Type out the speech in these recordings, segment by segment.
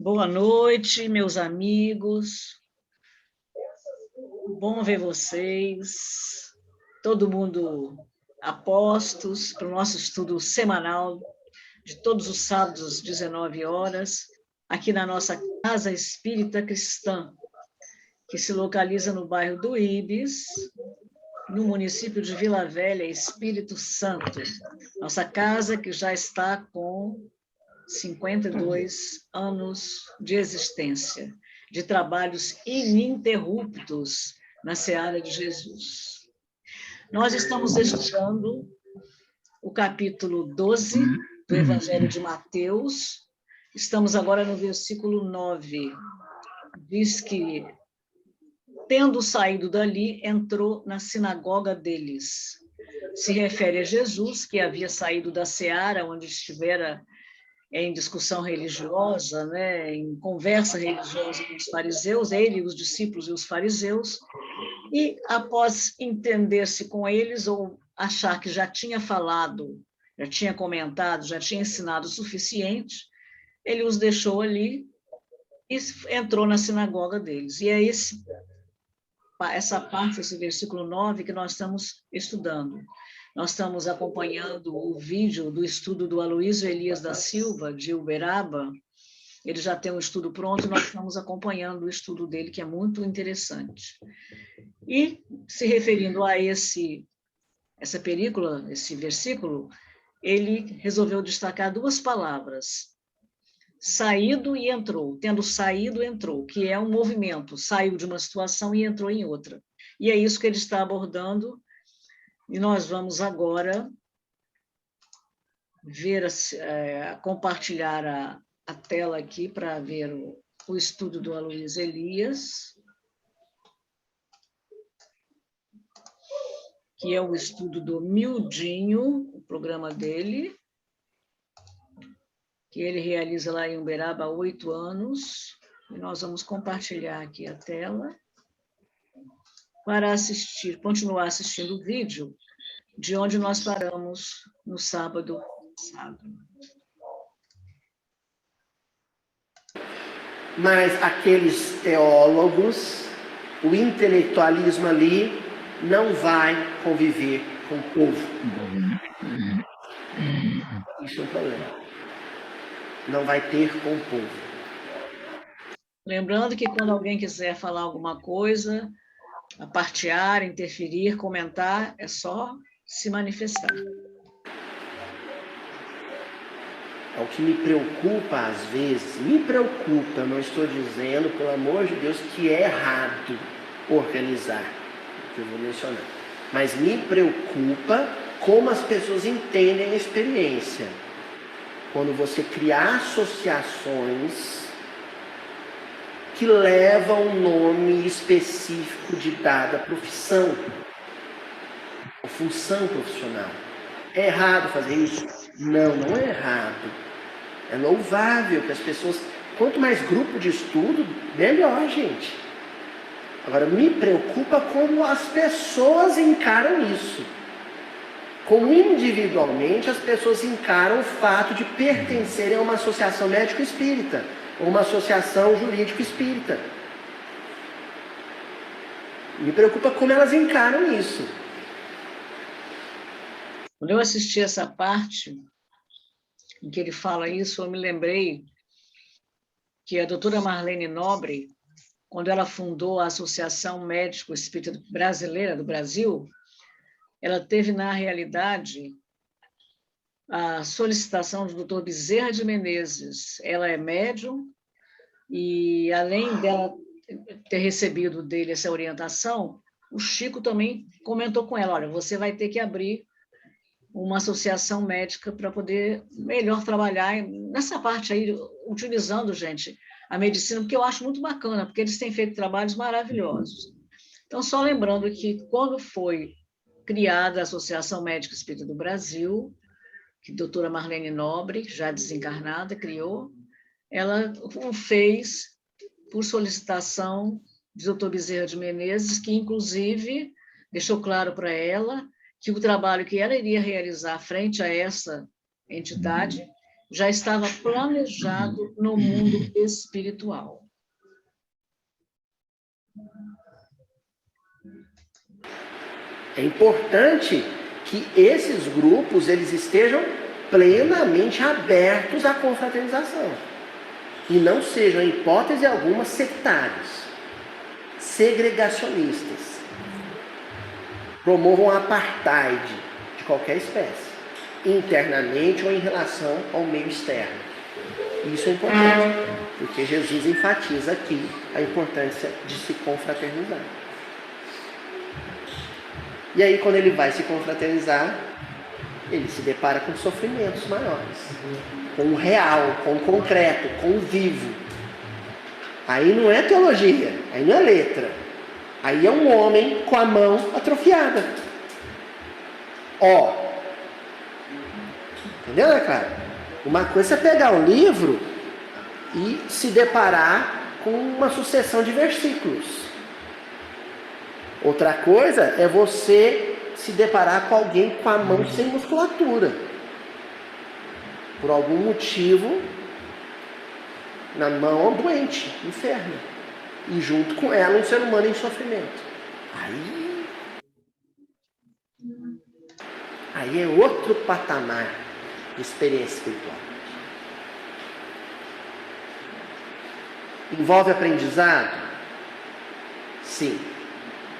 Boa noite, meus amigos. Bom ver vocês. Todo mundo a postos para o nosso estudo semanal de todos os sábados às 19 horas, aqui na nossa Casa Espírita Cristã, que se localiza no bairro do Ibis, no município de Vila Velha, Espírito Santo. Nossa casa que já está com 52 anos de existência, de trabalhos ininterruptos na seara de Jesus. Nós estamos estudando o capítulo 12 do Evangelho de Mateus. Estamos agora no versículo 9. Diz que, tendo saído dali, entrou na sinagoga deles. Se refere a Jesus, que havia saído da seara, onde estivera em discussão religiosa, né, em conversa religiosa com os fariseus, ele, os discípulos e os fariseus, e após entender-se com eles ou achar que já tinha falado, já tinha comentado, já tinha ensinado o suficiente, ele os deixou ali e entrou na sinagoga deles. E é essa parte, esse versículo 9, que nós estamos estudando. Nós estamos acompanhando o vídeo do estudo do Aloísio Elias da Silva, de Uberaba. Ele já tem um estudo pronto, nós estamos acompanhando o estudo dele, que é muito interessante. E, se referindo a essa película, esse versículo, ele resolveu destacar duas palavras: saído e entrou, tendo saído, entrou, que é um movimento, saiu de uma situação e entrou em outra. E é isso que ele está abordando. E nós vamos agora ver, compartilhar a tela aqui para ver o estudo do Aloísio Elias, que é o estudo do Mildinho, o programa dele, que ele realiza lá em Uberaba há 8 anos. E nós vamos compartilhar aqui a tela para continuar assistindo o vídeo de onde nós paramos no sábado passado. Mas aqueles teólogos, o intelectualismo ali não vai conviver com o povo. Isso é um problema. Não vai ter com o povo. Lembrando que quando alguém quiser falar alguma coisa, apartear, interferir, comentar, é só se manifestar. É o que me preocupa às vezes. Eu não estou dizendo, pelo amor de Deus, que é errado organizar, que eu vou mencionar. Mas me preocupa como as pessoas entendem a experiência. Quando você cria associações que levam um nome específico de dada profissão, ou função profissional. É errado fazer isso? Não, não é errado. É louvável que as pessoas... Quanto mais grupo de estudo, melhor, gente. Agora, me preocupa como as pessoas encaram isso. Como individualmente as pessoas encaram o fato de pertencerem a uma associação médico-espírita, ou uma associação jurídico-espírita. Me preocupa como elas encaram isso. Quando eu assisti essa parte em que ele fala isso, eu me lembrei que a doutora Marlene Nobre, quando ela fundou a Associação Médico Espírita Brasileira do Brasil, ela teve, na realidade, a solicitação do doutor Bezerra de Menezes. Ela é médium e, além dela ter recebido dele essa orientação, o Chico também comentou com ela: olha, você vai ter que abrir uma associação médica para poder melhor trabalhar nessa parte aí, utilizando, gente, a medicina, porque eu acho muito bacana, porque eles têm feito trabalhos maravilhosos. Então, só lembrando que, quando foi criada a Associação Médica Espírita do Brasil, que a doutora Marlene Nobre, já desencarnada, criou, ela o fez por solicitação do doutor Bezerra de Menezes, que, inclusive, deixou claro para ela que o trabalho que ela iria realizar frente a essa entidade já estava planejado no mundo espiritual. É importante que esses grupos eles estejam plenamente abertos à confraternização e não sejam, em hipótese alguma, sectários, segregacionistas, promovam apartheid de qualquer espécie, internamente ou em relação ao meio externo. Isso é importante, porque Jesus enfatiza aqui a importância de se confraternizar. E aí, quando ele vai se confraternizar, ele se depara com sofrimentos maiores, com o real, com o concreto, com o vivo. Aí não é teologia, aí não é letra. Aí é um homem com a mão atrofiada. Ó. Entendeu, né, cara? Uma coisa é pegar o livro e se deparar com uma sucessão de versículos. Outra coisa é você se deparar com alguém com a mão sem musculatura. Por algum motivo, na mão doente, enferma. E junto com ela um ser humano em sofrimento. Aí é outro patamar de experiência espiritual. Envolve aprendizado? Sim.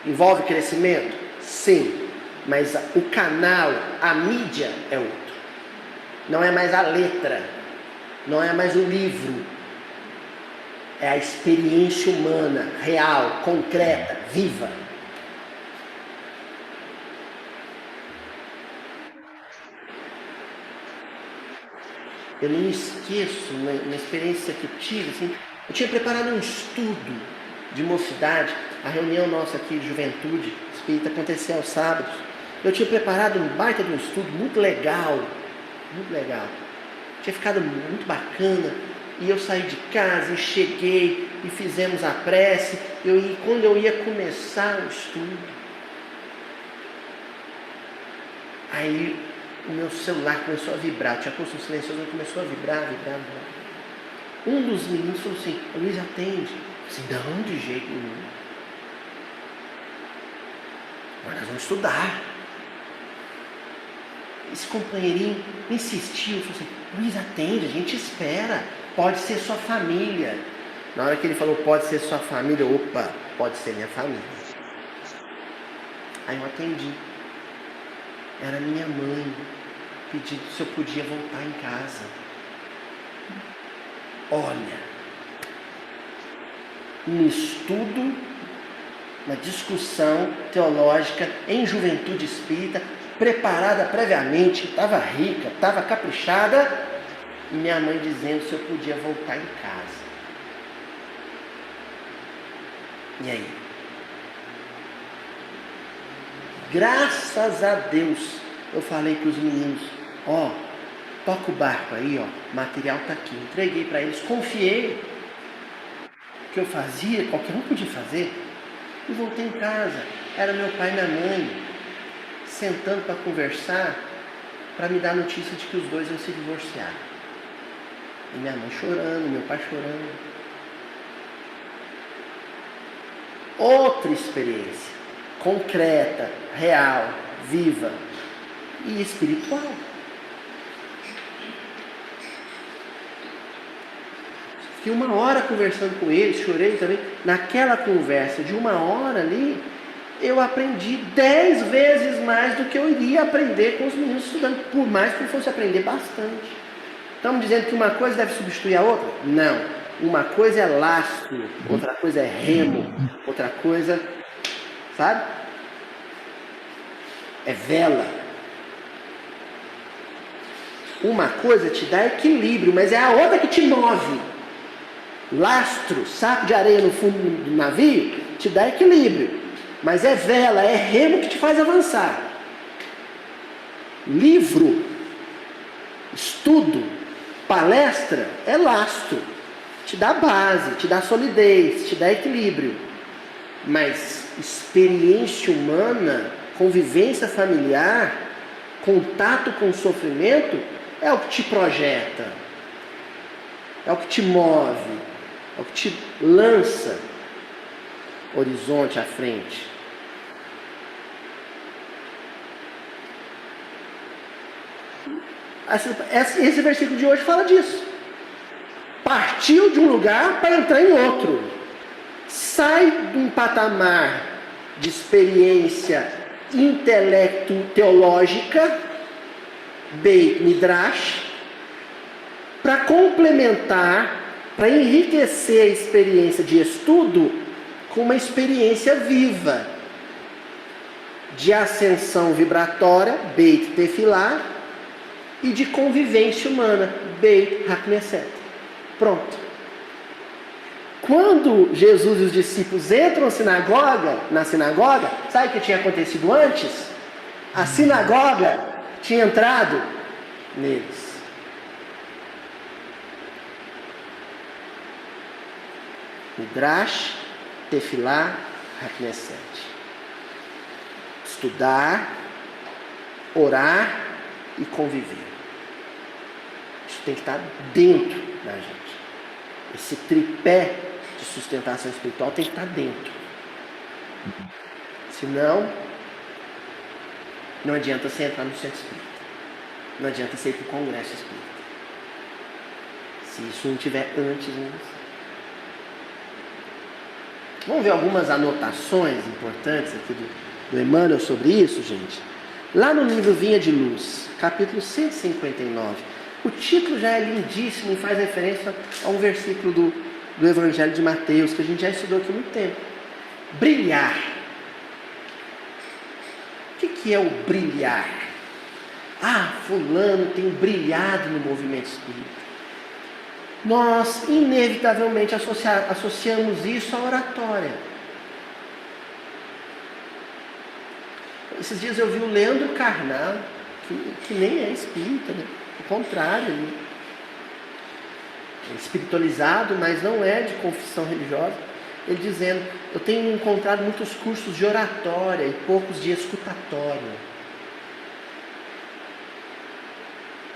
Envolve crescimento? Sim. Mas o canal, a mídia é outro. Não é mais a letra. Não é mais o livro. É a experiência humana, real, concreta, viva. Eu não me esqueço, na experiência que eu tive, assim, eu tinha preparado um estudo de mocidade. A reunião nossa aqui de juventude espírita acontecia aos sábados. Eu tinha preparado um baita de um estudo muito legal. Muito legal. Tinha ficado muito bacana. E eu saí de casa e cheguei e fizemos a prece. E quando eu ia começar o estudo, aí o meu celular começou a vibrar. Tinha posto um silencioso, ele começou a vibrar. Um dos meninos falou assim: Luiz, atende. Eu disse: não, de jeito nenhum. Mas nós vamos estudar. Esse companheirinho insistiu, falou assim: Luiz, atende, a gente espera. Pode ser sua família. Na hora que ele falou pode ser sua família, opa, pode ser minha família. Aí eu atendi. Era minha mãe pedindo se eu podia voltar em casa. Olha, um estudo, uma discussão teológica em juventude espírita, preparada previamente, estava rica, estava caprichada, e minha mãe dizendo se eu podia voltar em casa. E aí? Graças a Deus, eu falei para os meninos: ó, toca o barco aí, ó, o material está aqui. Entreguei para eles, confiei. O que eu fazia, qualquer um podia fazer. E voltei em casa. Era meu pai e minha mãe sentando para conversar, para me dar a notícia de que os dois iam se divorciar. E minha mãe chorando, meu pai chorando. Outra experiência concreta, real, viva e espiritual. Fiquei 1 hora conversando com eles, chorei também. Naquela conversa de 1 hora ali, eu aprendi 10 vezes mais do que eu iria aprender com os meninos estudando, por mais que eu fosse aprender bastante. Estamos dizendo que uma coisa deve substituir a outra? Não. Uma coisa é lastro, outra coisa é remo, outra coisa, sabe? É vela. Uma coisa te dá equilíbrio, mas é a outra que te move. Lastro, saco de areia no fundo do navio, te dá equilíbrio. Mas é vela, é remo que te faz avançar. Livro, estudo, palestra é lastro. Te dá base, te dá solidez, te dá equilíbrio. Mas experiência humana, convivência familiar, contato com o sofrimento é o que te projeta. é o que te move, é o que te lança horizonte à frente. Esse versículo de hoje fala disso. Partiu de um lugar para entrar em outro. Sai de um patamar de experiência intelecto-teológica, Beit Midrash, para complementar, para enriquecer a experiência de estudo com uma experiência viva de ascensão vibratória, Beit Tefilá, e de convivência humana, Beit Hakneset. Pronto. Quando Jesus e os discípulos entram na sinagoga, sabe o que tinha acontecido antes? A sinagoga tinha entrado neles. Midrash, Tefilá, Hakneset. Estudar, orar e conviver. Isso tem que estar dentro da gente. Esse tripé de sustentação espiritual tem que estar dentro. Senão, não adianta você entrar no centro espírita. Não adianta você ir para o congresso espírita. Se isso não tiver antes em você. Vamos ver algumas anotações importantes aqui do Emmanuel sobre isso, gente. Lá no livro Vinha de Luz, capítulo 159, o título já é lindíssimo e faz referência a um versículo do Evangelho de Mateus, que a gente já estudou aqui há muito tempo. Brilhar. O que é o brilhar? Ah, fulano tem brilhado no movimento espírita. Nós, inevitavelmente, associamos isso à oratória. Esses dias eu vi o Leandro Carnal, que nem é espírita, né? Ao contrário, ele é espiritualizado, mas não é de confissão religiosa. Ele dizendo, eu tenho encontrado muitos cursos de oratória e poucos de escutatória.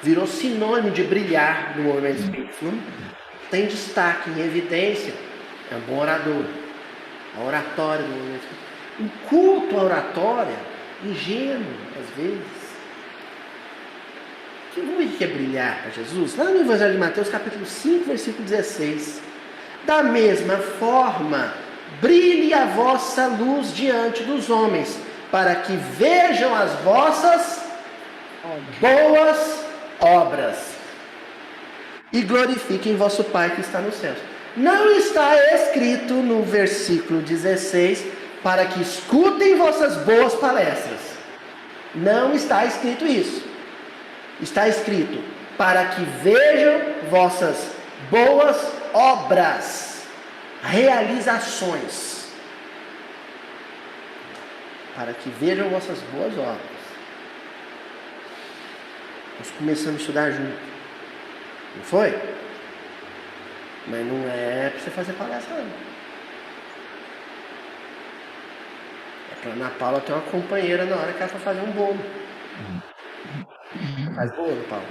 Virou sinônimo de brilhar no movimento espírita. Não tem destaque, em evidência, é um bom orador. A oratória no movimento espírita. Um culto à oratória, ingênuo, às vezes. Vamos ver o que é brilhar para Jesus? Lá no Evangelho de Mateus, capítulo 5, versículo 16. Da mesma forma, brilhe a vossa luz diante dos homens, para que vejam as vossas boas obras e glorifiquem vosso Pai que está nos céus. Não está escrito no versículo 16 para que escutem vossas boas palestras. Não está escrito isso. Está escrito para que vejam vossas boas obras, realizações. Para que vejam vossas boas obras. Nós começamos a estudar junto. Não foi? Mas não é para você fazer palestra, não. É para a Ana Paula ter uma companheira na hora que ela for fazer um bolo. Faz bolo, Paulo?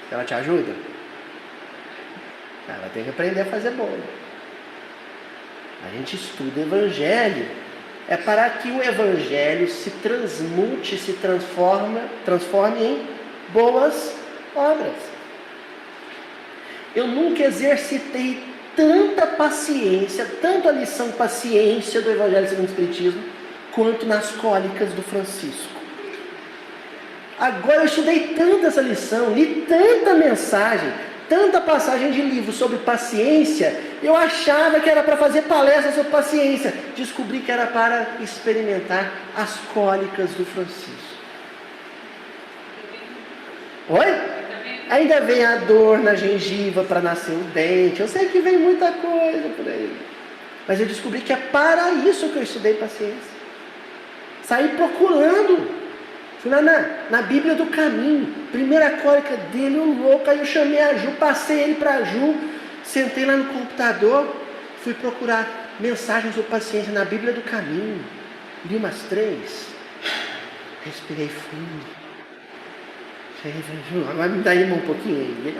Ela te ajuda? Ela tem que aprender a fazer bolo. A gente estuda o Evangelho. É para que o Evangelho se transmute, se transforme em boas obras. Eu nunca exercitei tanta paciência, tanto a lição paciência do Evangelho segundo o Espiritismo, quanto nas cólicas do Francisco. Agora eu estudei tanto essa lição, li tanta mensagem, tanta passagem de livro sobre paciência, eu achava que era para fazer palestra sobre paciência. Descobri que era para experimentar as cólicas do Francisco. Oi? Ainda vem a dor na gengiva para nascer o dente. Eu sei que vem muita coisa por aí. Mas eu descobri que é para isso que eu estudei paciência. Saí procurando. Fui lá na Bíblia do Caminho. Primeira cólica dele, um louco. Aí eu chamei a Ju, passei ele para a Ju. Sentei lá no computador. Fui procurar mensagens sobre paciência na Bíblia do Caminho. Li umas 3. Respirei fundo. Agora me dá um pouquinho aí.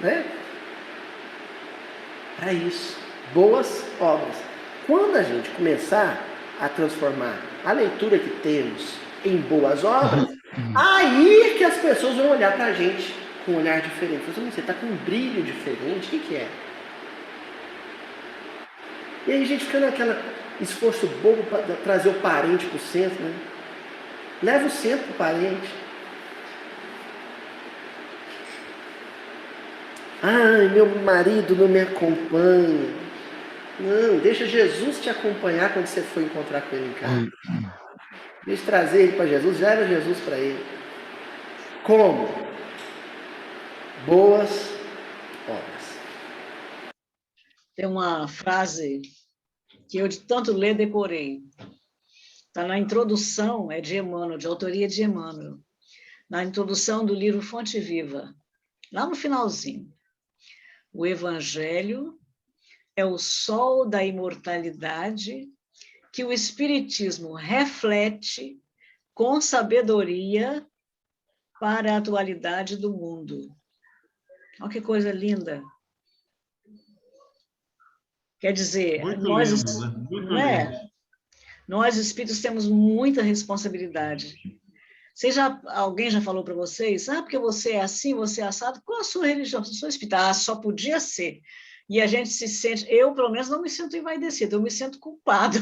né? Para isso, boas obras. Quando a gente começar a transformar a leitura que temos em boas obras, aí que as pessoas vão olhar para a gente com um olhar diferente. Você está com um brilho diferente, o que é? E aí a gente fica naquele esforço bobo para trazer o parente para o centro, né? Leva o centro para o parente. Ai, meu marido não me acompanha. Não, deixa Jesus te acompanhar quando você for encontrar com ele em casa. Deixa eu trazer ele para Jesus, leva Jesus para ele. Como? Boas obras. Tem uma frase que eu de tanto ler decorei. Está na introdução, é de Emmanuel, de autoria de Emmanuel. Na introdução do livro Fonte Viva, lá no finalzinho. O Evangelho é o sol da imortalidade que o Espiritismo reflete com sabedoria para a atualidade do mundo. Olha que coisa linda. Quer dizer, muito nós, lindo, né? Muito né? lindo. Nós, espíritos, temos muita responsabilidade. Alguém já falou para vocês, porque você é assim, você é assado, qual a sua religião? Eu sou espírita, só podia ser. E a gente se sente, eu pelo menos não me sinto envaidecido, eu me sinto culpado.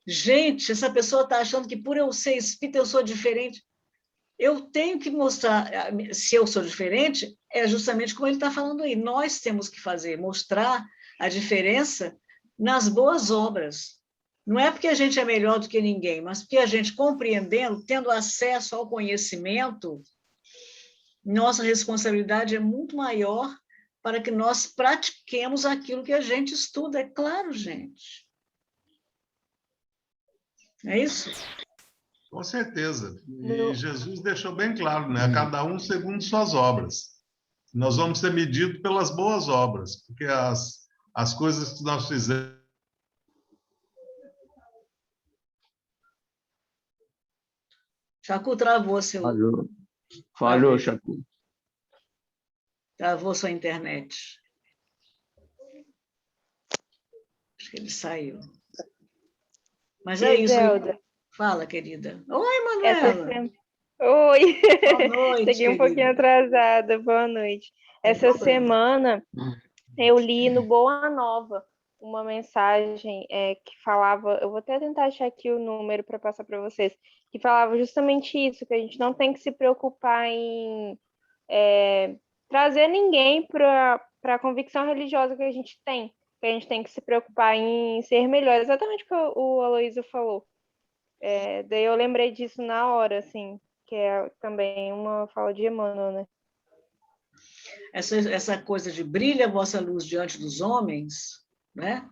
Gente, essa pessoa está achando que por eu ser espírita eu sou diferente. Eu tenho que mostrar, se eu sou diferente, é justamente como ele está falando aí, nós temos que fazer, mostrar a diferença nas boas obras. Não é porque a gente é melhor do que ninguém, mas porque a gente, compreendendo, tendo acesso ao conhecimento, nossa responsabilidade é muito maior para que nós pratiquemos aquilo que a gente estuda. É claro, gente. É isso? Com certeza. E Jesus deixou bem claro, né? A cada um segundo suas obras. Nós vamos ser medidos pelas boas obras, porque as coisas que nós fizemos. Chacu travou seu. Falhou, Chacu. Travou sua internet. Acho que ele saiu. Mas é isso. Zelda. Fala, querida. Oi, Manuela. Oi. Boa noite, Cheguei um pouquinho atrasada. Boa noite. Essa semana eu li no Boa Nova uma mensagem que falava, eu vou até tentar achar aqui o número para passar para vocês, que falava justamente isso, que a gente não tem que se preocupar em trazer ninguém para a convicção religiosa que a gente tem que se preocupar em ser melhor, exatamente o que o Aloysio falou. Daí eu lembrei disso na hora, assim, que é também uma fala de Emmanuel, né? Essa coisa de brilha a vossa luz diante dos homens, né?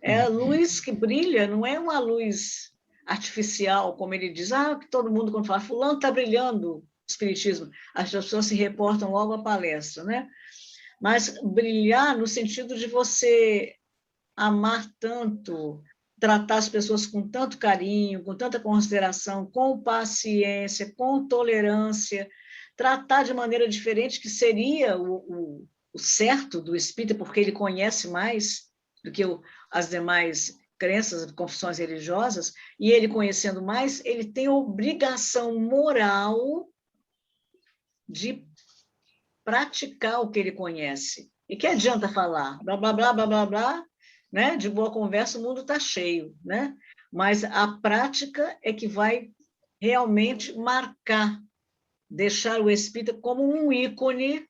É a luz que brilha, não é uma luz artificial, como ele diz, que todo mundo, quando fala, fulano está brilhando, espiritismo, as pessoas se reportam logo à palestra, né? Mas brilhar no sentido de você amar tanto, tratar as pessoas com tanto carinho, com tanta consideração, com paciência, com tolerância, tratar de maneira diferente, que seria o certo do espírita, porque ele conhece mais do que as demais crenças, confissões religiosas, e ele conhecendo mais, ele tem obrigação moral de praticar o que ele conhece. E que adianta falar, blá, blá, blá, blá, blá, blá, né? De boa conversa o mundo está cheio, né? Mas a prática é que vai realmente marcar, deixar o espírita como um ícone,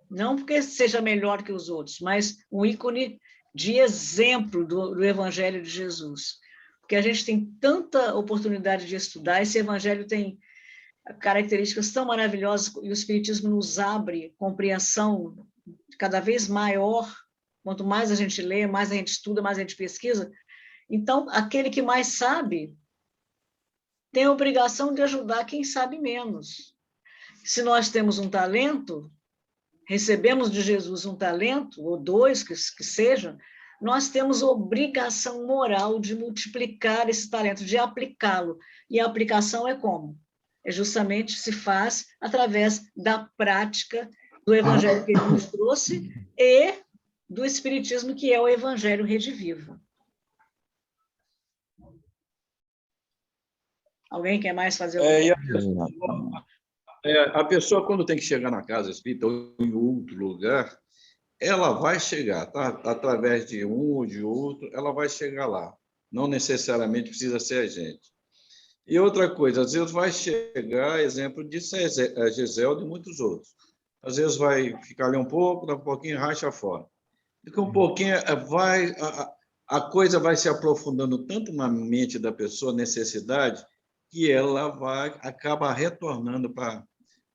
não porque seja melhor que os outros, mas um ícone de exemplo do Evangelho de Jesus. Porque a gente tem tanta oportunidade de estudar, esse Evangelho tem características tão maravilhosas, e o Espiritismo nos abre compreensão cada vez maior, quanto mais a gente lê, mais a gente estuda, mais a gente pesquisa. Então, aquele que mais sabe tem a obrigação de ajudar quem sabe menos. Se nós temos um talento, recebemos de Jesus um talento, ou dois, que sejam, nós temos obrigação moral de multiplicar esse talento, de aplicá-lo. E a aplicação é como? justamente se faz através da prática do evangelho que ele nos trouxe e do espiritismo, que é o evangelho redivivo. Alguém quer mais fazer alguma A pessoa, quando tem que chegar na casa espírita ou em outro lugar, ela vai chegar, tá? Através de um ou de outro, ela vai chegar lá. Não necessariamente precisa ser a gente. E outra coisa, às vezes vai chegar, exemplo de Gisele e muitos outros. Às vezes vai ficar ali um pouco, daqui a pouquinho racha fora. Daqui a um pouquinho a coisa vai se aprofundando tanto na mente da pessoa, necessidade, que ela acaba retornando para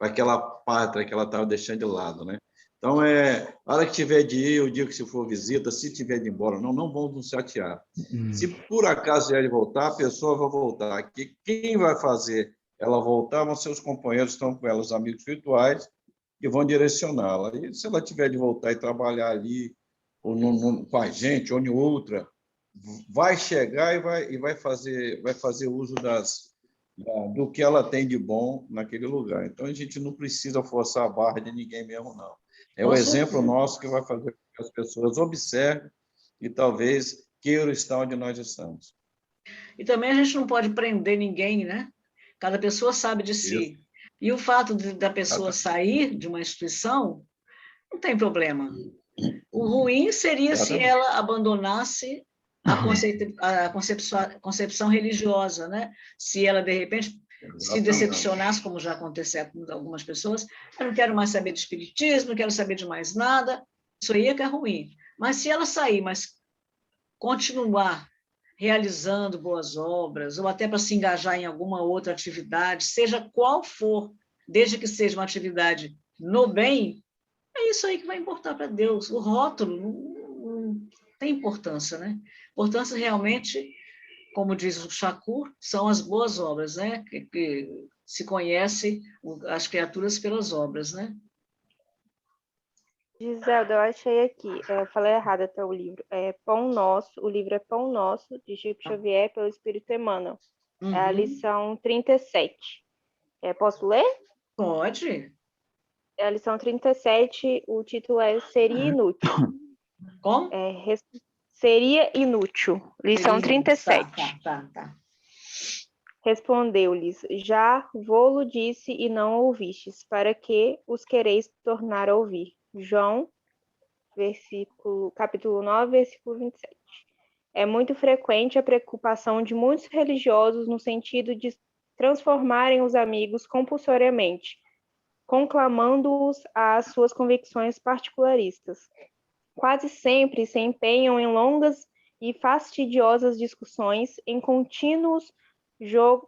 aquela pátria que ela estava deixando de lado, né? Então, a hora que tiver de ir, o dia que se for visita, se tiver de ir embora, não vamos nos chatear. Se por acaso vier de voltar, a pessoa vai voltar. Quem vai fazer ela voltar vão ser os companheiros que estão com ela, os amigos virtuais, que vão direcioná-la. E se ela tiver de voltar e trabalhar ali, ou com a gente, ou em outra, vai chegar e vai fazer uso do que ela tem de bom naquele lugar. Então, a gente não precisa forçar a barra de ninguém mesmo, não. É o exemplo nosso que vai fazer com que as pessoas observem e talvez queiram estar onde nós estamos. E também a gente não pode prender ninguém, né? Cada pessoa sabe de si. Isso. E o fato da pessoa sair de uma instituição, não tem problema. O ruim seria se ela abandonasse a concepção religiosa, né? Se ela, de repente, se decepcionasse, como já aconteceu com algumas pessoas, eu não quero mais saber de espiritismo, não quero saber de mais nada, isso aí é que é ruim. Mas se ela sair, mas continuar realizando boas obras, ou até para se engajar em alguma outra atividade, seja qual for, desde que seja uma atividade no bem, é isso aí que vai importar para Deus. O rótulo não tem importância, né? Importância realmente, como diz o Shakur, são as boas obras, né? Que se conhece as criaturas pelas obras, né? Giselda, eu achei aqui, eu falei errado até o livro. É Pão Nosso, o livro é Pão Nosso, de Chico Xavier, pelo Espírito Emmanuel. É a lição 37. Posso ler? Pode. É a lição 37, o título é Seria Inútil. Como? Seria inútil. Lição 37. Tá. Respondeu-lhes, já vô-lo disse e não ouvistes, para que os quereis tornar a ouvir. João, capítulo 9, versículo 27. É muito frequente a preocupação de muitos religiosos no sentido de transformarem os amigos compulsoriamente, conclamando-os às suas convicções particularistas. Quase sempre se empenham em longas e fastidiosas discussões, em contínuos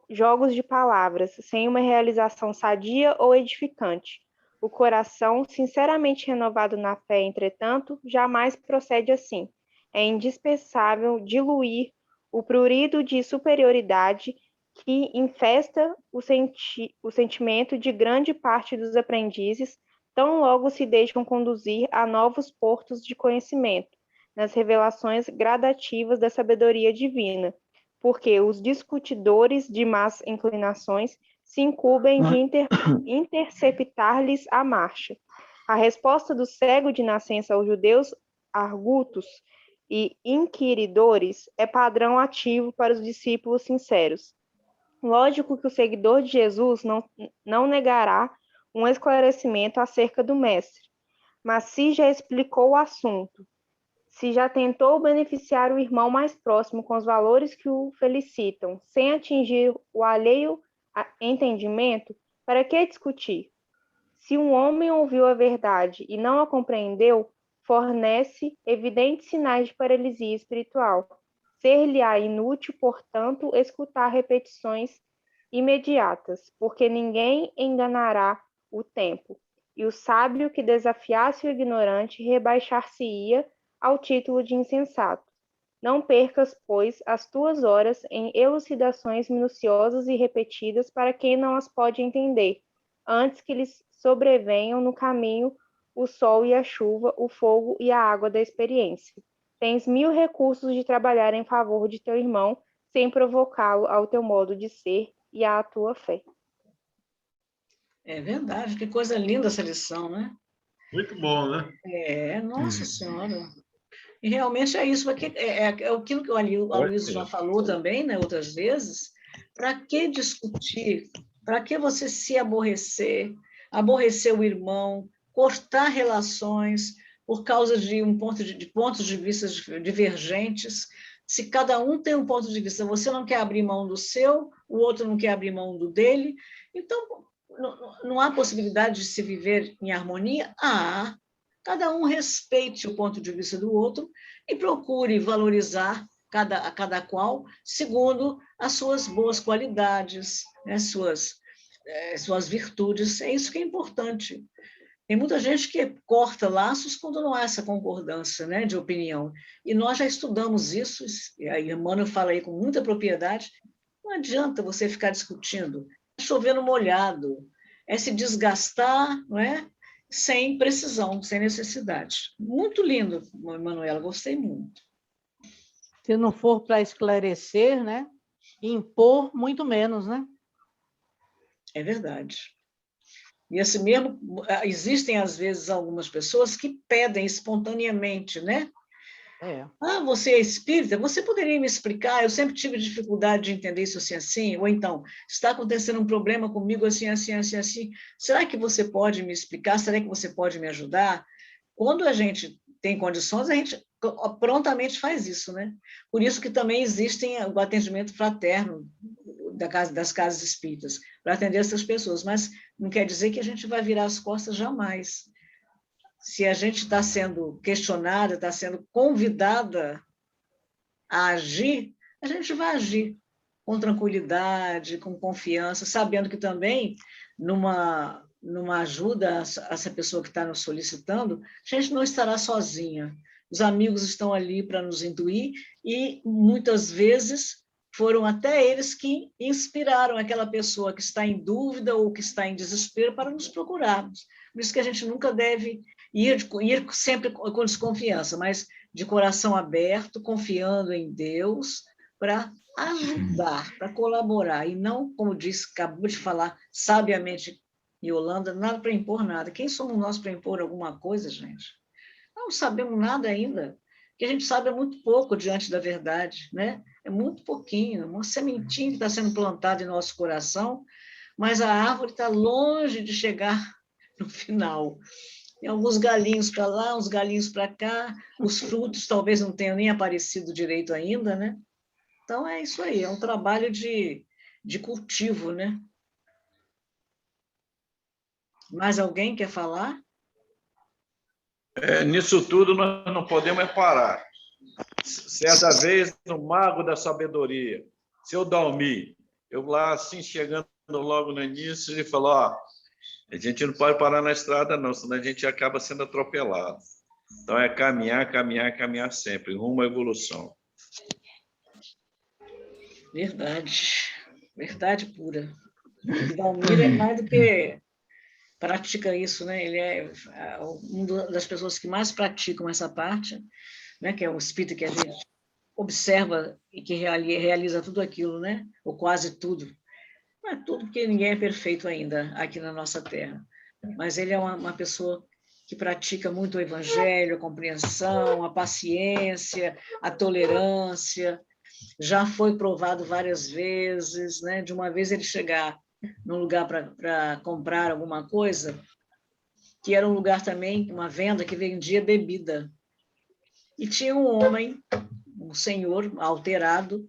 jogos de palavras, sem uma realização sadia ou edificante. O coração, sinceramente renovado na fé, entretanto, jamais procede assim. É indispensável diluir o prurido de superioridade que infesta o sentimento de grande parte dos aprendizes, tão logo se deixam conduzir a novos portos de conhecimento, nas revelações gradativas da sabedoria divina, porque os discutidores de más inclinações se incumbem de interceptar-lhes a marcha. A resposta do cego de nascença aos judeus argutos e inquiridores é padrão ativo para os discípulos sinceros. Lógico que o seguidor de Jesus não negará um esclarecimento acerca do Mestre, mas se já explicou o assunto, se já tentou beneficiar o irmão mais próximo com os valores que o felicitam, sem atingir o alheio entendimento, para que discutir? Se um homem ouviu a verdade e não a compreendeu, fornece evidentes sinais de paralisia espiritual. Ser-lhe-á inútil, portanto, escutar repetições imediatas, porque ninguém enganará o tempo. E o sábio que desafiasse o ignorante rebaixar-se-ia ao título de insensato. Não percas, pois, as tuas horas em elucidações minuciosas e repetidas para quem não as pode entender, antes que lhes sobrevenham no caminho o sol e a chuva, o fogo e a água da experiência. Tens 1000 recursos de trabalhar em favor de teu irmão, sem provocá-lo ao teu modo de ser e à tua fé. É verdade, que coisa linda essa lição, né? Muito bom, né? Nossa Senhora. E realmente é isso, porque é aquilo que o Aloysio já falou também, né, outras vezes. Para que discutir? Para que você se aborrecer, aborrecer o irmão, cortar relações por causa de pontos de vista divergentes? Se cada um tem um ponto de vista, você não quer abrir mão do seu, o outro não quer abrir mão do dele, então não há possibilidade de se viver em harmonia? Cada um respeite o ponto de vista do outro e procure valorizar cada qual segundo as suas boas qualidades, né, suas virtudes. É isso que é importante. Tem muita gente que corta laços quando não há essa concordância, né, de opinião. E nós já estudamos isso, e a Emmanuel fala aí com muita propriedade. Não adianta você ficar discutindo, é chover no molhado, é se desgastar, não é? Sem precisão, sem necessidade. Muito lindo, Manuela, gostei muito. Se não for para esclarecer, né? Impor, muito menos, né? É verdade. E assim mesmo, existem às vezes algumas pessoas que pedem espontaneamente, né? Você é espírita? Você poderia me explicar? Eu sempre tive dificuldade de entender isso assim. Ou então, está acontecendo um problema comigo assim. Será que você pode me explicar? Será que você pode me ajudar? Quando a gente tem condições, a gente prontamente faz isso, né? Por isso que também existem o atendimento fraterno das casas espíritas, para atender essas pessoas, mas não quer dizer que a gente vai virar as costas jamais. Se a gente está sendo questionada, está sendo convidada a agir, a gente vai agir com tranquilidade, com confiança, sabendo que também, numa ajuda a essa pessoa que está nos solicitando, a gente não estará sozinha. Os amigos estão ali para nos intuir e, muitas vezes, foram até eles que inspiraram aquela pessoa que está em dúvida ou que está em desespero para nos procurarmos. Por isso que a gente nunca deve ir sempre com desconfiança, mas de coração aberto, confiando em Deus, para ajudar, para colaborar, e não, como disse, acabou de falar sabiamente Yolanda, nada para impor nada. Quem somos nós para impor alguma coisa, gente? Não sabemos nada ainda. O que a gente sabe é muito pouco diante da verdade, né? É muito pouquinho, uma sementinha que está sendo plantada em nosso coração, mas a árvore está longe de chegar no final. Tem alguns galinhos para lá, uns galinhos para cá, os frutos talvez não tenham nem aparecido direito ainda, né? Então, é isso aí, é um trabalho de cultivo, né? Mais alguém quer falar? Nisso tudo, nós não podemos parar. Certa vez, no Mago da Sabedoria, seu Dalmi, eu lá, assim, chegando logo no início, ele falou, a gente não pode parar na estrada, não, senão a gente acaba sendo atropelado. Então, é caminhar, caminhar, caminhar sempre, rumo à evolução. Verdade. Verdade pura. O Dalmir é mais do que pratica isso, né? Ele é uma das pessoas que mais praticam essa parte, né? Que é o espírito que a gente observa e que realiza tudo aquilo, né? Ou quase tudo. Não é tudo, porque ninguém é perfeito ainda aqui na nossa Terra. Mas ele é uma pessoa que pratica muito o evangelho, a compreensão, a paciência, a tolerância. Já foi provado várias vezes, né? De uma vez ele chegar num lugar para comprar alguma coisa, que era um lugar também, uma venda que vendia bebida. E tinha um homem, um senhor alterado,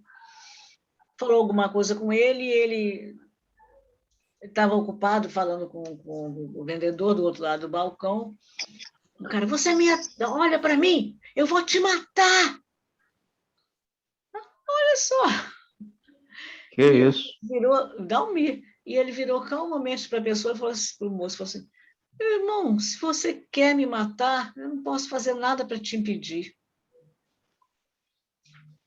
falou alguma coisa com ele e ele estava ocupado falando com o vendedor do outro lado do balcão. O cara, olha para mim, eu vou te matar. Olha só. Que isso? Virou Dalmir. E ele virou calmamente para a pessoa e falou assim, para o moço, falou assim, irmão, se você quer me matar, eu não posso fazer nada para te impedir.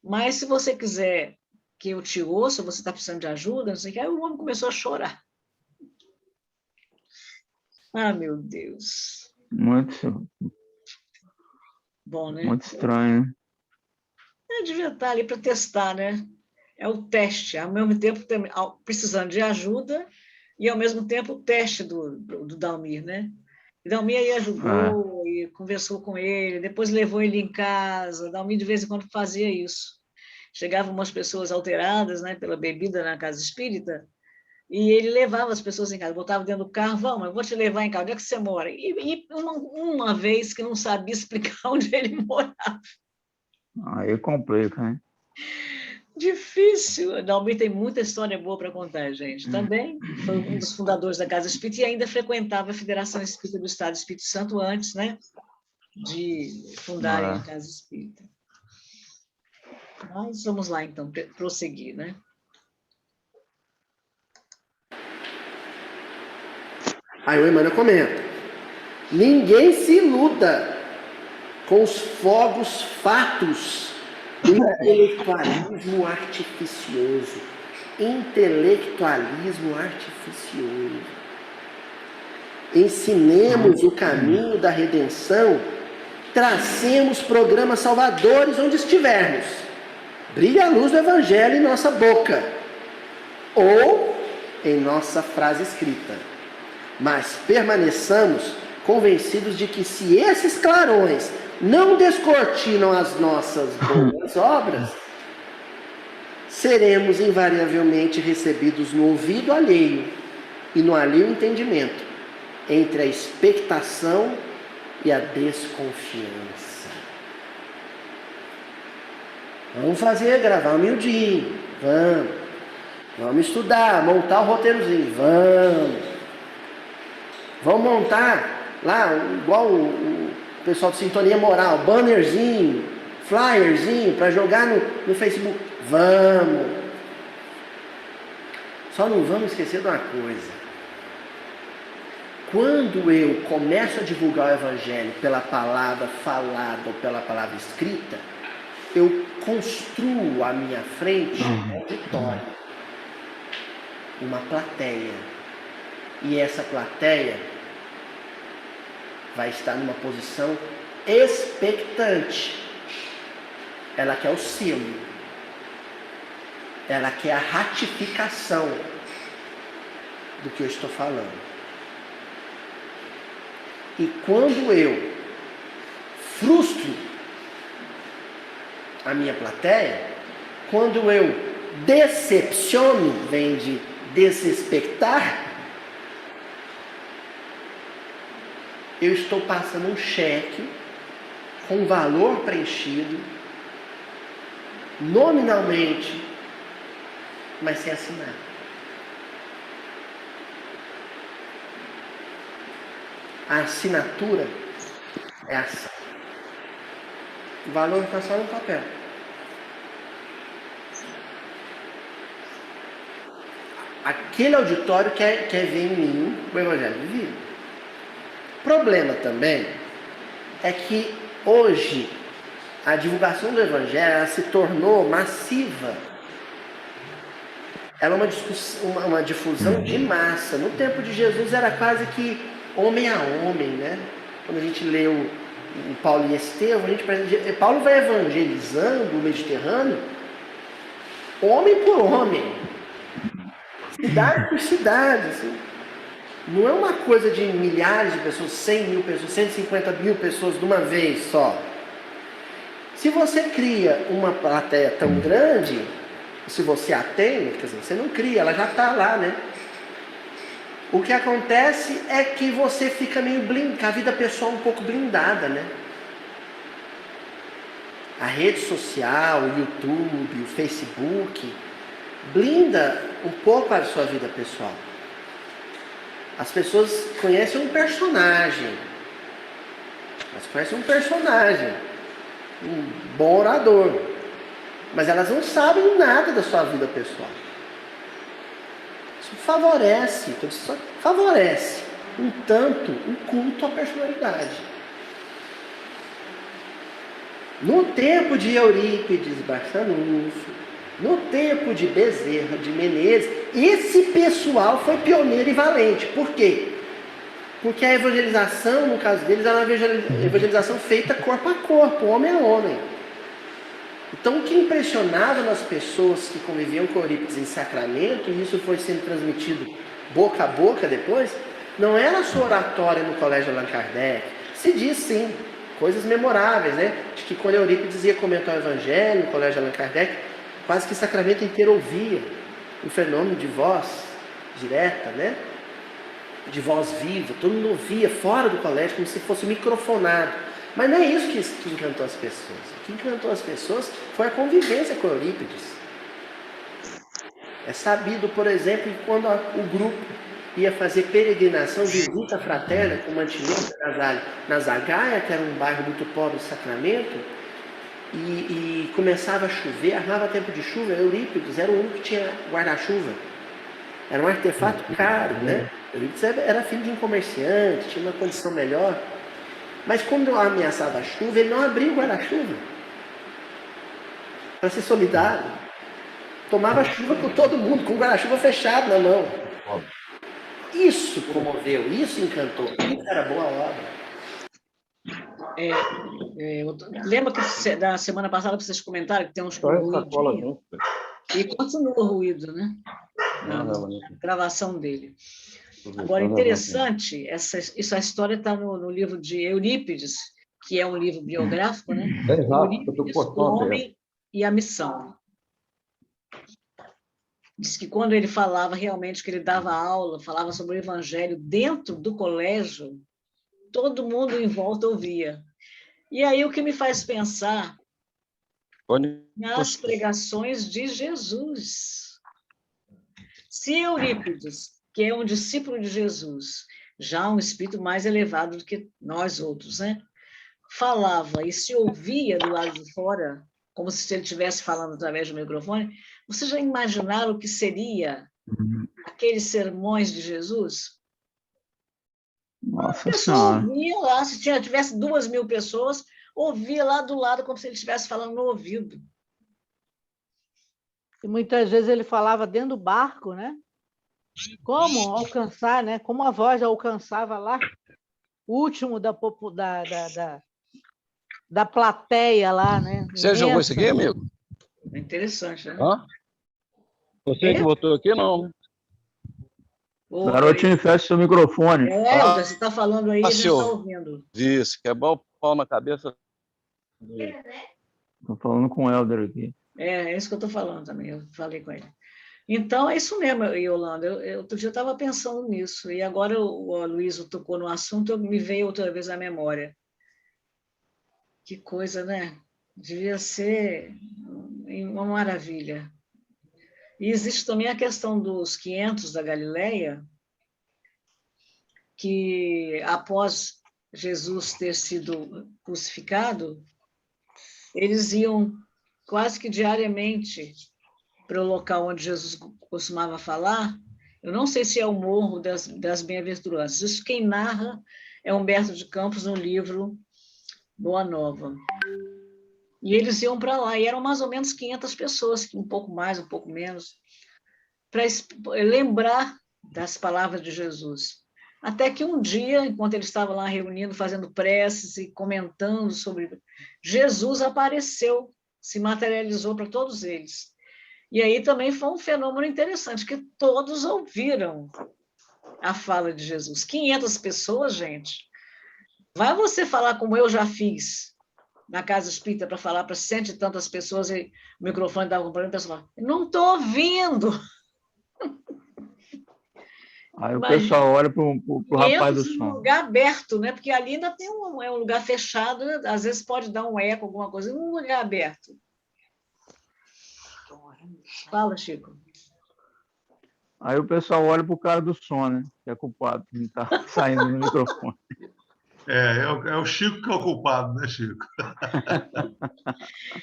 Mas se você quiser que eu te ouça, você está precisando de ajuda, não sei o que, aí o homem começou a chorar. Ah, meu Deus. Muito Bom, né? Muito estranho. Eu devia estar ali para testar, né? É o teste, ao mesmo tempo precisando de ajuda, e, ao mesmo tempo, o teste do Dalmir, né? E Dalmir aí ajudou, e conversou com ele, depois levou ele em casa. Dalmir, de vez em quando, fazia isso. Chegavam umas pessoas alteradas, né, pela bebida na casa espírita, e ele levava as pessoas em casa, botava dentro do carro, vamos, eu vou te levar em casa, onde é que você mora? E uma vez que não sabia explicar onde ele morava. Aí complica, hein? Difícil. Dalmir tem muita história boa para contar, gente. Também foi um dos fundadores da Casa Espírita e ainda frequentava a Federação Espírita do Estado do Espírito Santo antes, né, de fundarem a Casa Espírita. Mas vamos lá, então, prosseguir, né? Aí o Emmanuel comenta: ninguém se iluda com os fogos fatos do intelectualismo artificioso. Intelectualismo artificioso. Ensinemos o caminho da redenção, tracemos programas salvadores onde estivermos. Brilha a luz do Evangelho em nossa boca ou em nossa frase escrita. Mas permaneçamos convencidos de que se esses clarões não descortinam as nossas boas obras, seremos invariavelmente recebidos no ouvido alheio e no alheio entendimento, entre a expectação e a desconfiança. Vamos gravar humildinho, vamos estudar, montar o roteirozinho, vamos montar lá, igual o pessoal de Sintonia Moral, bannerzinho, flyerzinho, para jogar no Facebook. Vamos. Só não vamos esquecer de uma coisa. Quando eu começo a divulgar o Evangelho pela palavra falada ou pela palavra escrita, eu construo à minha frente um auditório, uma plateia. E essa plateia vai estar numa posição expectante. Ela quer o selo. Ela quer a ratificação do que eu estou falando. E quando eu frustro a minha plateia, quando eu decepciono, vem de desrespeitar, eu estou passando um cheque com valor preenchido, nominalmente, mas sem assinar. A assinatura é ação. O valor está só no papel. Aquele auditório quer ver em mim o Evangelho vivido. O problema também é que hoje a divulgação do Evangelho ela se tornou massiva. Ela é uma difusão de massa. No tempo de Jesus era quase que homem a homem, né? Quando a gente lê o Paulo e Estevão, Paulo vai evangelizando o Mediterrâneo homem por homem, cidade por cidade, assim. Não é uma coisa de milhares de pessoas, 100 mil pessoas, 150 mil pessoas de uma vez só. Se você cria uma plateia tão grande, se você a tem, quer dizer, você não cria, ela já está lá, né? O que acontece é que você fica meio blindado, a vida pessoal um pouco blindada, né? A rede social, o YouTube, o Facebook, blinda um pouco a sua vida pessoal. As pessoas conhecem um personagem. Um bom orador. Mas elas não sabem nada da sua vida pessoal. Isso favorece um tanto o culto à personalidade. No tempo de Eurípides Barçanufo, no tempo de Bezerra de Menezes, esse pessoal foi pioneiro e valente. Por quê? Porque a evangelização, no caso deles, era uma evangelização feita corpo a corpo, homem a homem. Então, o que impressionava nas pessoas que conviviam com Eurípides em Sacramento, e isso foi sendo transmitido boca a boca depois, não era a sua oratória no Colégio Allan Kardec. Se diz, sim, coisas memoráveis, né? De que quando Eurípides ia comentar o Evangelho no Colégio Allan Kardec, quase que Sacramento inteiro ouvia o fenômeno de voz direta, né? De voz viva, todo mundo ouvia fora do colégio como se fosse microfonado. Mas não é isso que encantou as pessoas. O que encantou as pessoas foi a convivência com Eurípides. É sabido, por exemplo, que quando o grupo ia fazer peregrinação, visita fraterna com mantimento na Zagaia, que era um bairro muito pobre de Sacramento, e começava a chover, armava tempo de chuva, Eurípides era o único que tinha guarda-chuva. Era um artefato caro, né? Eurípides era filho de um comerciante, tinha uma condição melhor. Mas quando ameaçava a chuva, ele não abria o guarda-chuva para ser solidário. Tomava chuva com todo mundo, com o guarda-chuva fechado na mão. Isso comoveu, isso encantou, isso era boa obra. Lembra que da semana passada vocês comentaram que tem uns ruídos? E continua o ruído, né? Na gravação dele. Agora, interessante, a história está no livro de Eurípides, que é um livro biográfico, né? Eurípides, o Homem e a Missão. Diz que quando ele falava realmente que ele dava aula, falava sobre o Evangelho dentro do colégio, todo mundo em volta ouvia. E aí o que me faz pensar nas pregações de Jesus. Se Eurípides, que é um discípulo de Jesus, já um espírito mais elevado do que nós outros, né? Falava e se ouvia do lado de fora, como se ele estivesse falando através do microfone, vocês já imaginaram o que seria aqueles sermões de Jesus? Nossa a pessoa Senhora. ouvia lá, se tivesse 2.000 pessoas, ouvia lá do lado como se ele estivesse falando no ouvido. E muitas vezes ele falava dentro do barco, né? Como alcançar, né? Como a voz alcançava lá o último da plateia lá, né? Você jogou isso aqui, amigo? É interessante, né? Hã? Você que botou aqui, não, né? Garotinho, fecha seu microfone. Você está falando aí, a gente está ouvindo. Isso, quebrar o pau na cabeça dele. Estou falando com o Helder aqui. É isso que eu estou falando também, eu falei com ele. Então, é isso mesmo, Yolanda. Outro dia eu estava pensando nisso, e agora o Aloysio tocou no assunto, me veio outra vez à memória. Que coisa, né? Devia ser uma maravilha. E existe também a questão dos 500 da Galileia, que após Jesus ter sido crucificado, eles iam quase que diariamente para o local onde Jesus costumava falar. Eu não sei se é o Morro das Bem-aventuranças. Isso quem narra é Humberto de Campos no livro Boa Nova. E eles iam para lá, e eram mais ou menos 500 pessoas, um pouco mais, um pouco menos, para lembrar das palavras de Jesus. Até que um dia, enquanto eles estavam lá reunindo, fazendo preces e comentando sobre Jesus, apareceu, se materializou para todos eles. E aí também foi um fenômeno interessante, que todos ouviram a fala de Jesus. 500 pessoas, gente. Vai você falar como eu já fiz na Casa Espírita para falar para 100 e tantas pessoas, e o microfone dava um problema, a pessoa falava, não estou ouvindo. Aí o pessoal olha para o rapaz do som. Um lugar aberto, né? Porque ali ainda tem um lugar fechado, né? Às vezes pode dar um eco, alguma coisa, um lugar aberto. Fala, Chico. Aí o pessoal olha para o cara do som, né? Que é culpado, que não está saindo no microfone. É o Chico que é o culpado, né, Chico?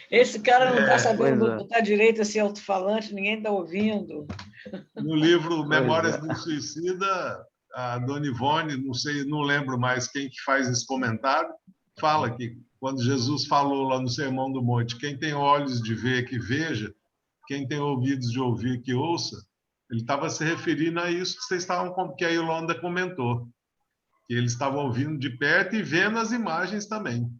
Esse cara não está sabendo botar direito esse alto-falante, ninguém está ouvindo. No livro Memórias do Suicida, a Dona Ivone, não lembro mais quem que faz esse comentário, fala que quando Jesus falou lá no Sermão do Monte, quem tem olhos de ver que veja, quem tem ouvidos de ouvir que ouça, ele estava se referindo a isso que a Yolanda comentou, que eles estavam ouvindo de perto e vendo as imagens também.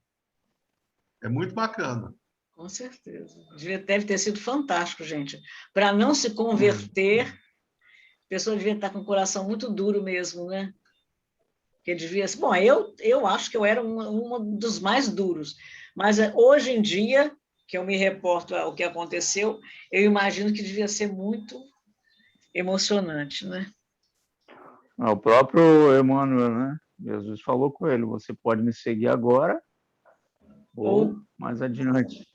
É muito bacana. Com certeza. Deve ter sido fantástico, gente. Para não se converter, a pessoa devia estar com o coração muito duro mesmo, né? Que devia... Bom, eu acho que eu era um dos mais duros, mas hoje em dia, que eu me reporto ao que aconteceu, eu imagino que devia ser muito emocionante, né? O próprio Emmanuel, né? Jesus falou com ele, você pode me seguir agora ou mais adiante.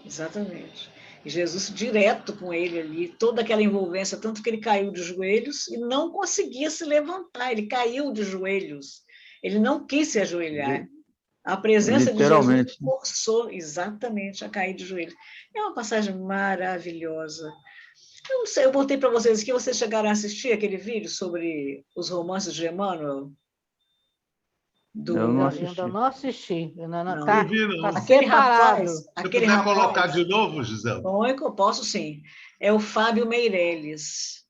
Exatamente. E Jesus direto com ele ali, toda aquela envolvência, tanto que ele caiu de joelhos e não conseguia se levantar, ele caiu de joelhos, ele não quis se ajoelhar. A presença de Jesus forçou exatamente a cair de joelhos. É uma passagem maravilhosa. Eu não sei, eu botei para vocês aqui, vocês chegaram a assistir aquele vídeo sobre os romances de Emmanuel? Eu não assisti. Ainda não assisti. Não Tá, vi, não. tá separado. Se puder colocar de novo, Gisela? Bom, eu posso sim. É o Fábio Meirelles.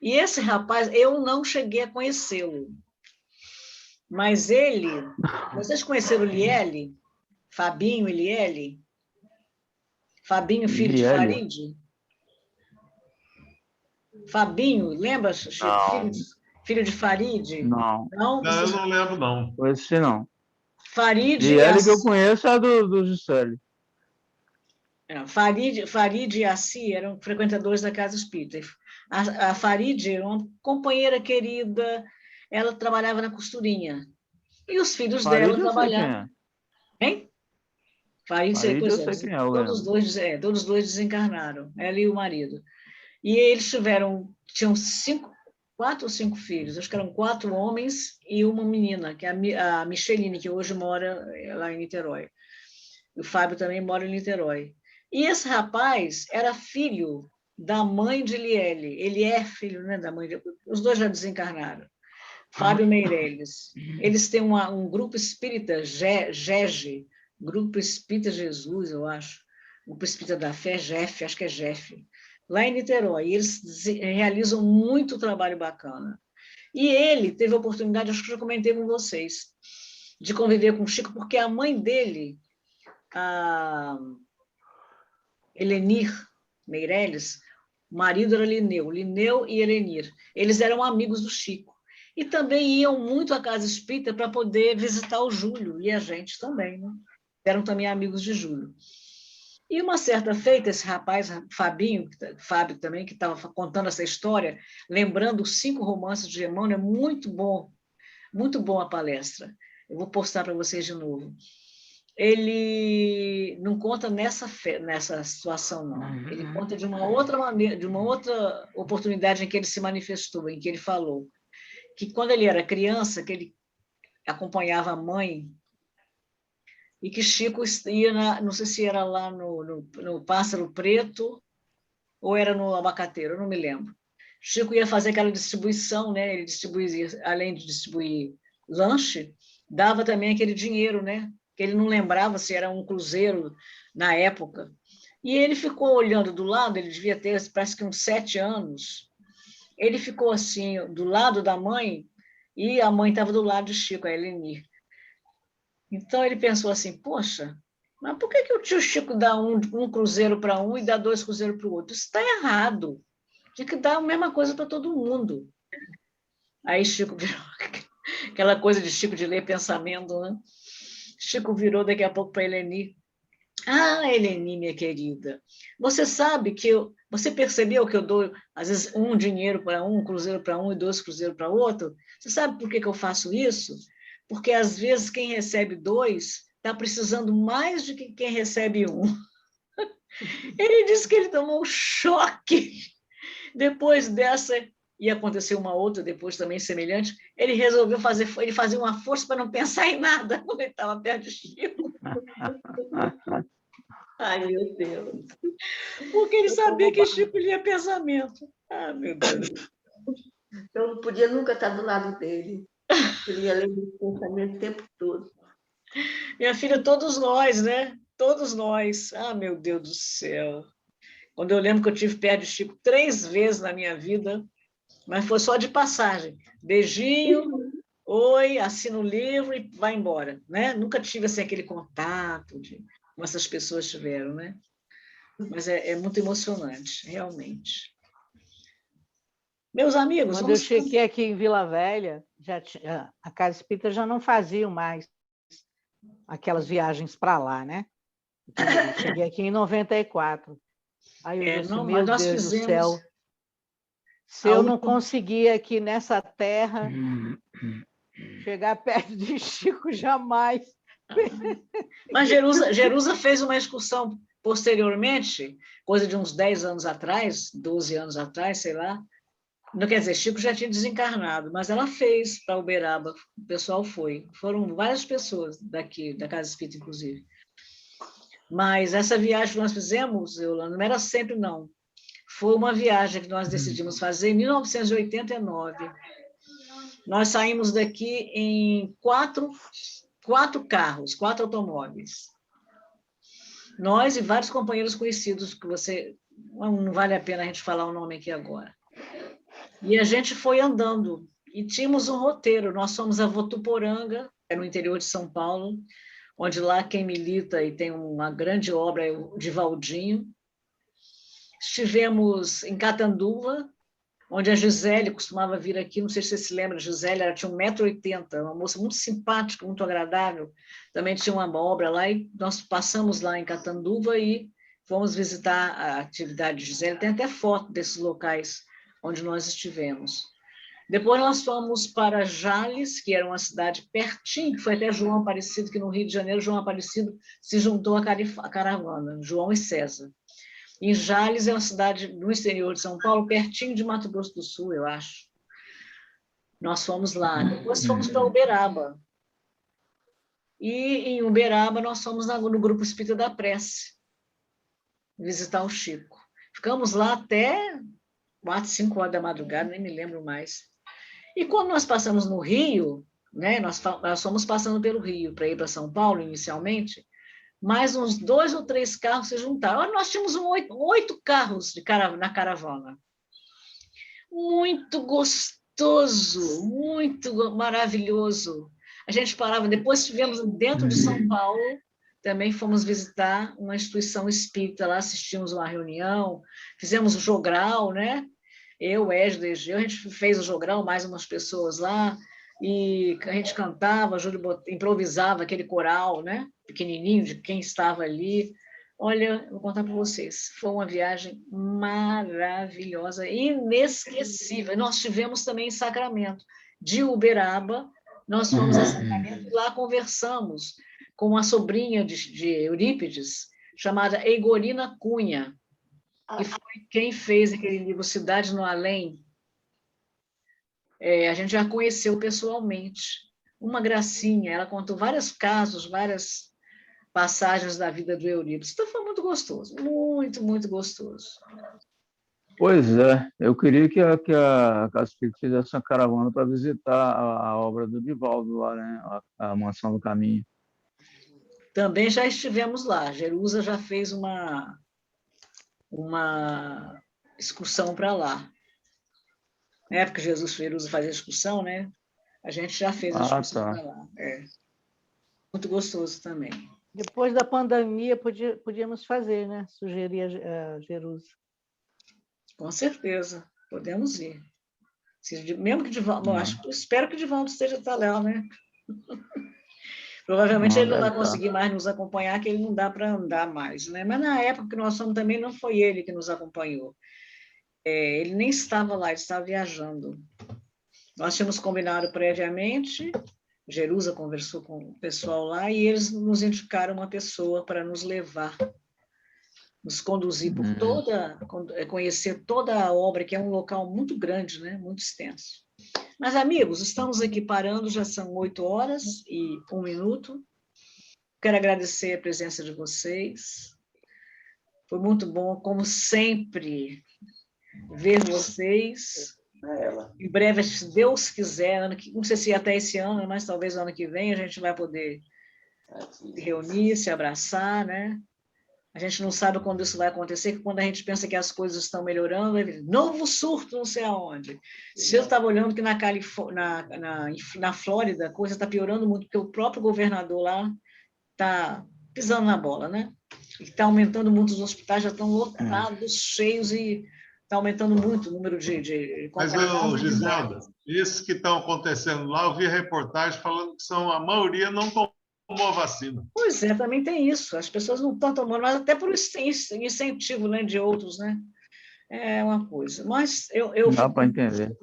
E esse rapaz, eu não cheguei a conhecê-lo. Mas ele... Vocês conheceram o Liele? Fabinho e Liele? Fabinho, filho de Farid? Fabinho, lembra? Filho de Farid? Não. Não, eu não lembro, não. Esse não. Farid... Liele que eu conheço é do Gisele. Farid e Assi eram frequentadores da Casa Espírita. A Farid era uma companheira querida, ela trabalhava na costurinha. E os filhos dela trabalhavam. Hein? Farid, eu sei quem é, todos os dois desencarnaram, ela e o marido. E eles tinham 4 ou 5 filhos, acho que eram 4 homens e uma menina, que é a Micheline, que hoje mora lá em Niterói. O Fábio também mora em Niterói. E esse rapaz era filho da mãe de Liele. Ele é filho, né, da mãe de... Os dois já desencarnaram. Fábio Meirelles. Eles têm um grupo espírita, GEG, Grupo Espírita Jesus, eu acho. Grupo Espírita da Fé, GEF, acho que é GEF. Lá em Niterói. E eles realizam muito trabalho bacana. E ele teve a oportunidade, acho que eu já comentei com vocês, de conviver com o Chico, porque a mãe dele, a Helenir Meirelles, o marido era Lineu e Helenir. Eles eram amigos do Chico. E também iam muito à Casa Espírita para poder visitar o Júlio, e a gente também, né? Eram também amigos de Júlio. E uma certa feita, esse rapaz, Fábio também, que estava contando essa história, lembrando os 5 romances de Emmanuel, é muito bom a palestra. Eu vou postar para vocês de novo. Ele não conta nessa situação, não. Ele conta de uma outra maneira, de uma outra oportunidade em que ele se manifestou, em que ele falou que quando ele era criança, que ele acompanhava a mãe, e que Chico ia, não sei se era lá no Pássaro Preto, ou era no Abacateiro, eu não me lembro. Chico ia fazer aquela distribuição, né? Ele distribuía, além de distribuir lanche, dava também aquele dinheiro, né? Que ele não lembrava se era um cruzeiro na época. E ele ficou olhando do lado, ele devia ter, parece que uns 7 anos. Ele ficou assim, do lado da mãe, e a mãe estava do lado de Chico, a Helenir. Então ele pensou assim, poxa, mas por que o tio Chico dá um cruzeiro para um e dá 2 cruzeiros para o outro? Isso está errado. Tinha que dar a mesma coisa para todo mundo. Aí Chico virou aquela coisa de Chico de ler pensamento, né? Chico virou daqui a pouco para Eleni. Ah, Eleni, minha querida, você sabe que você percebeu que eu dou, às vezes, um dinheiro para um cruzeiro para um e 2 cruzeiros para outro? Você sabe por que eu faço isso? Porque, às vezes, quem recebe 2 está precisando mais do que quem recebe 1. Ele disse que ele tomou um choque. Depois dessa, e aconteceu uma outra depois também semelhante, ele resolveu fazer uma força para não pensar em nada quando ele estava perto de Chico. Ai, meu Deus. Porque ele sabia que Chico lia pensamento. Ah, meu Deus. Eu não podia nunca estar do lado dele. Ele ia ler o pensamento o tempo todo. Minha filha, todos nós, né? Todos nós. Ah, meu Deus do céu. Quando eu lembro que eu tive perto de Chico 3 vezes na minha vida, mas foi só de passagem. Beijinho, oi, assina o livro e vai embora, né? Nunca tive assim, aquele contato. como essas pessoas tiveram, né? Mas é muito emocionante, realmente. Meus amigos, Quando eu cheguei aqui em Vila Velha, a Casa Espírita já não faziam mais aquelas viagens para lá, né? Eu cheguei aqui em 94. Aí eu disse, não, meu nós Deus do fizemos céu, se eu não conseguir aqui nessa terra chegar perto de Chico, jamais. Mas Jerusa fez uma excursão posteriormente, coisa de uns 10 anos atrás, 12 anos atrás, sei lá. Não quer dizer, Chico já tinha desencarnado, mas ela fez para Uberaba, o pessoal foi. Foram várias pessoas daqui, da Casa Espírita, inclusive. Mas essa viagem que nós fizemos, Yolanda, não era sempre, não. Foi uma viagem que nós decidimos fazer em 1989. Nós saímos daqui em quatro carros, 4 automóveis. Nós e vários companheiros conhecidos, que você... Não vale a pena a gente falar o nome aqui agora. E a gente foi andando, e tínhamos um roteiro. Nós fomos a Votuporanga, é no interior de São Paulo, onde lá quem milita e tem uma grande obra é o Divaldinho. Estivemos em Catanduva, onde a Gisele costumava vir aqui, não sei se você se lembra, a Gisele, ela tinha 1,80 m, uma moça muito simpática, muito agradável, também tinha uma obra lá, e nós passamos lá em Catanduva e fomos visitar a atividade de Gisele, tem até foto desses locais onde nós estivemos. Depois nós fomos para Jales, que era uma cidade pertinho, que foi até João Aparecido, que no Rio de Janeiro, João Aparecido se juntou à caravana, João e César. Em Jales é uma cidade no exterior de São Paulo, pertinho de Mato Grosso do Sul, eu acho. Nós fomos lá. Depois fomos para Uberaba. E em Uberaba nós fomos no Grupo Espírita da Prece, visitar o Chico. Ficamos lá até 4, 5 horas da madrugada, nem me lembro mais. E quando nós passamos no Rio, né, nós fomos passando pelo Rio para ir para São Paulo inicialmente, mais uns 2 ou 3 carros se juntaram. Olha, nós tínhamos 8 carros na caravana. Muito gostoso, muito maravilhoso. A gente parava, depois estivemos dentro de São Paulo, também fomos visitar uma instituição espírita lá, assistimos uma reunião, fizemos o jogral, né? Eu, Esdra, a gente fez o jogral, mais umas pessoas lá, e a gente cantava, Júlio improvisava aquele coral, né? Pequenininho, de quem estava ali. Olha, vou contar para vocês, foi uma viagem maravilhosa, inesquecível. Nós tivemos também em Sacramento, de Uberaba, nós fomos a Sacramento e lá conversamos com uma sobrinha de Eurípides, chamada Eigorina Cunha, que foi quem fez aquele livro Cidade no Além. A gente já conheceu pessoalmente. Uma gracinha, ela contou vários casos, várias passagens da vida do Eurípides. Então foi muito gostoso, muito, muito gostoso. Pois é, eu queria que a Casa Espírita fizesse uma caravana para visitar a obra do Divaldo lá, né? A Mansão do Caminho. Também já estivemos lá. Jerusa já fez uma excursão para lá. Na época que Jerusa fazia excursão, né? A gente já fez a excursão para lá. Muito gostoso também. Depois da pandemia, podíamos fazer, né? Sugeria Jerusa. Com certeza, podemos ir. Mesmo que Divaldo... espero que Divaldo esteja lá, né? Provavelmente ele não vai conseguir mais nos acompanhar, que ele não dá para andar mais, né? Mas na época que nós fomos também, não foi ele que nos acompanhou. Ele nem estava lá, ele estava viajando. Nós tínhamos combinado previamente, Jerusa conversou com o pessoal lá, e eles nos indicaram uma pessoa para nos levar, nos conduzir por conhecer toda a obra, que é um local muito grande, né? Muito extenso. Mas, amigos, estamos aqui parando, já são 8h01. Quero agradecer a presença de vocês. Foi muito bom, como sempre, ver vocês. Em breve, se Deus quiser, não sei se até esse ano, mas talvez ano que vem a gente vai poder se reunir, se abraçar, né? A gente não sabe quando isso vai acontecer, que quando a gente pensa que as coisas estão melhorando, vai vir novo surto, não sei aonde. Se eu estava olhando que na Flórida a coisa está piorando muito, porque o próprio governador lá está pisando na bola, né? Está aumentando muito, os hospitais já estão lotados, cheios, e está aumentando muito o número de Mas, Giselda, esses que estão acontecendo lá, eu vi reportagem falando que a maioria não tomou a vacina. Pois é, também tem isso. As pessoas não estão tomando, mas até por incentivo, né, de outros, né? É uma coisa. Mas eu Dá para entender.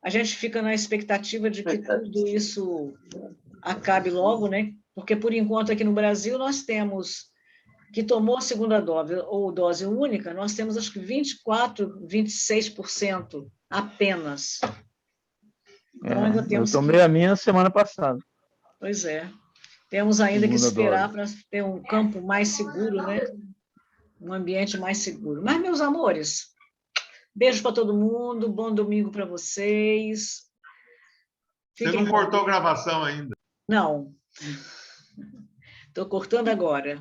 a gente fica na expectativa de que tudo isso acabe logo, né? Porque, por enquanto, aqui no Brasil, nós temos, que tomou a segunda dose ou dose única, nós temos, acho que 24%, 26% apenas. Então, ainda Eu tomei a minha semana passada. Pois é. Temos ainda que Segunda esperar dose. para ter um campo mais seguro, né? Um ambiente mais seguro. Mas, meus amores, beijo para todo mundo, bom domingo para vocês. Você não cortou a gravação ainda? Não. Estou cortando agora.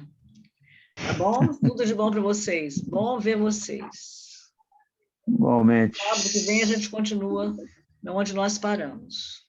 Tá bom? Tudo de bom para vocês. Bom ver vocês. Igualmente. Sábado que vem a gente continua onde nós paramos.